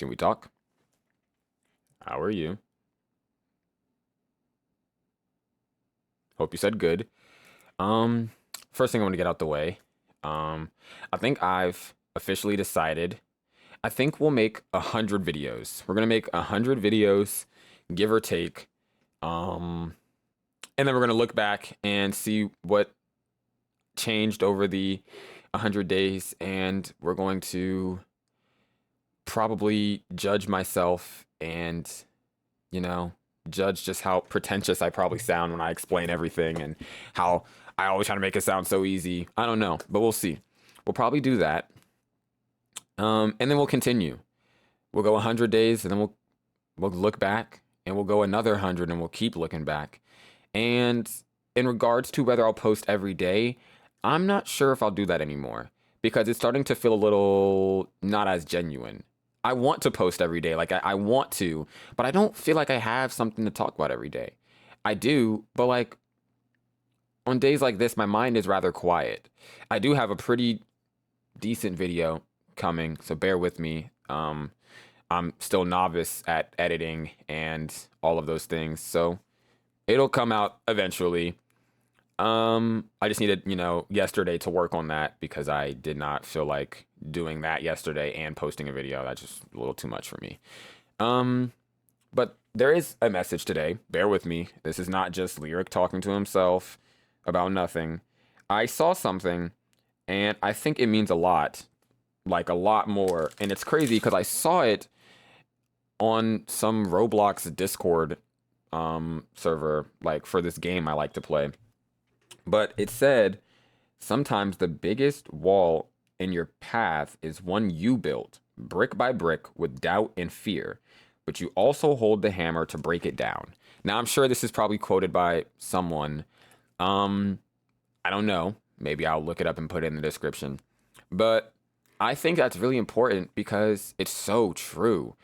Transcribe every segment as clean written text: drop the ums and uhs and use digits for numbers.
Can we talk? How are you? Hope you said good. Um, First thing I want to get out the way. Um, I think I've officially decided. I think we'll make 100 videos. We're gonna make 100 videos, give or take. Um, and then we're gonna look back and see what changed over the 100 days, and we're going to probably judge myself and you know, judge just how pretentious I probably sound when I explain everything and how I always try to make it sound so easy. I don't know, but we'll see. We'll probably do that. And then we'll continue. We'll go 100 days and then we'll look back and we'll go another 100 and we'll keep looking back. And in regards to whether I'll post every day, I'm not sure if I'll do that anymore because it's starting to feel a little not as genuine. I want to post every day, like I want to, but I don't feel like I have something to talk about every day. I do, but like on days like this, my mind is rather quiet. I do have a pretty decent video coming, so bear with me. I'm still novice at editing and all of those things, so it'll come out eventually. I just needed, yesterday to work on that because I did not feel like doing that yesterday and posting a video. That's just a little too much for me. But there is a message today. Bear with me. This is not just Lyric talking to himself about nothing. I saw something and I think it means a lot, like a lot more. And it's crazy because I saw it on some Roblox Discord server, like for this game I like to play. But it said, sometimes the biggest wall in your path is one you built, brick by brick, with doubt and fear, but you also hold the hammer to break it down. Now, I'm sure this is probably quoted by someone. Um, I don't know. Maybe I'll look it up and put it in the description. But I think that's really important because it's so true.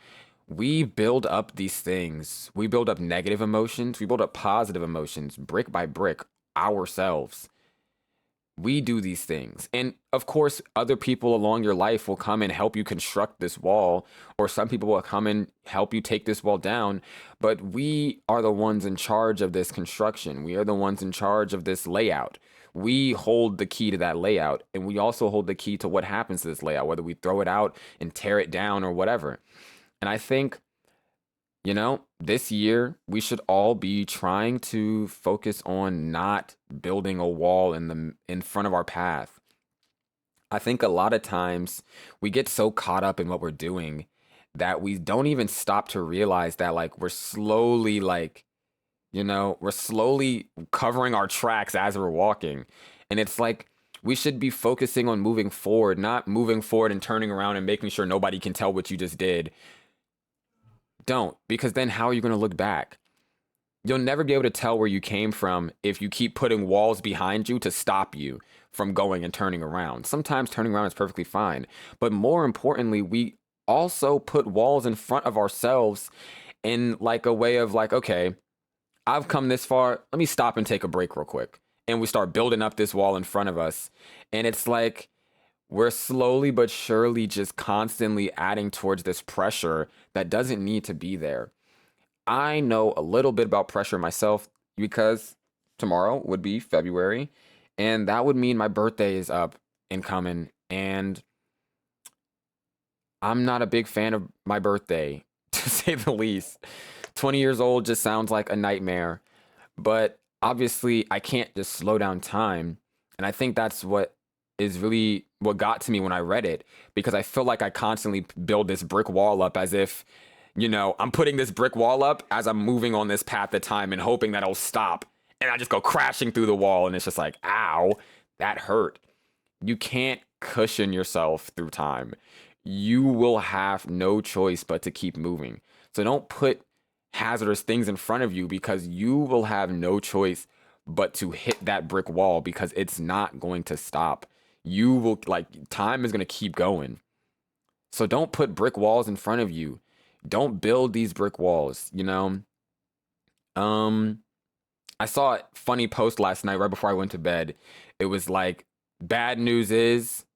We build up these things. We build up negative emotions. We build up positive emotions brick by brick ourselves. We do these things. And of course, other people along your life will come and help you construct this wall, or some people will come and help you take this wall down. But we are the ones in charge of this construction. We are the ones in charge of this layout. We hold the key to that layout, and we also hold the key to what happens to this layout, whether we throw it out and tear it down or whatever. And I think this year we should all be trying to focus on not building a wall in front of our path. I think a lot of times we get so caught up in what we're doing that we don't even stop to realize that like we're slowly covering our tracks as we're walking. And it's like we should be focusing on moving forward, not moving forward and turning around and making sure nobody can tell what you just did. Don't, because then how are you going to look back? You'll never be able to tell where you came from if you keep putting walls behind you to stop you from going and turning around. Sometimes turning around is perfectly fine, but more importantly, we also put walls in front of ourselves in like a way of like, okay, I've come this far, let me stop and take a break real quick. And we start building up this wall in front of us. And it's like we're slowly but surely just constantly adding towards this pressure that doesn't need to be there. I know a little bit about pressure myself because tomorrow would be February, and that would mean my birthday is up and coming. And I'm not a big fan of my birthday, to say the least. 20 years old just sounds like a nightmare, but obviously I can't just slow down time. And I think that's what is really what got to me when I read it, because I feel like I constantly build this brick wall up as if, I'm putting this brick wall up as I'm moving on this path of time and hoping that it'll stop. And I just go crashing through the wall and it's just like, ow, that hurt. You can't cushion yourself through time. You will have no choice but to keep moving. So don't put hazardous things in front of you because you will have no choice but to hit that brick wall because it's not going to stop. You will time is going to keep going. So don't put brick walls in front of you. Don't build these brick walls, I saw a funny post last night right before I went to bed. It was like, bad news is,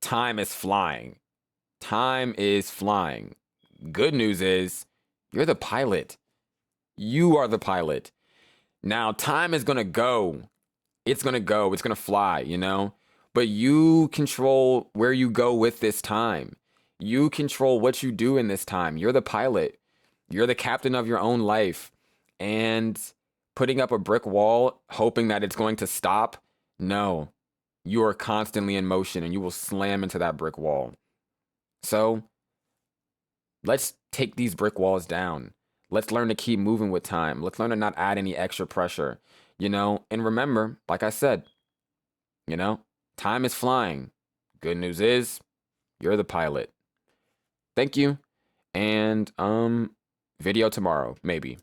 time is flying. Time is flying. Good news is you're the pilot. You are the pilot. Now, time is going to go. It's going to go. It's going to fly, you know? But you control where you go with this time. You control what you do in this time. You're the pilot. You're the captain of your own life. And putting up a brick wall, hoping that it's going to stop, no. You are constantly in motion and you will slam into that brick wall. So let's take these brick walls down. Let's learn to keep moving with time. Let's learn to not add any extra pressure, you know? And remember, like I said, you know, time is flying. Good news is you're the pilot. Thank you. And video tomorrow, maybe.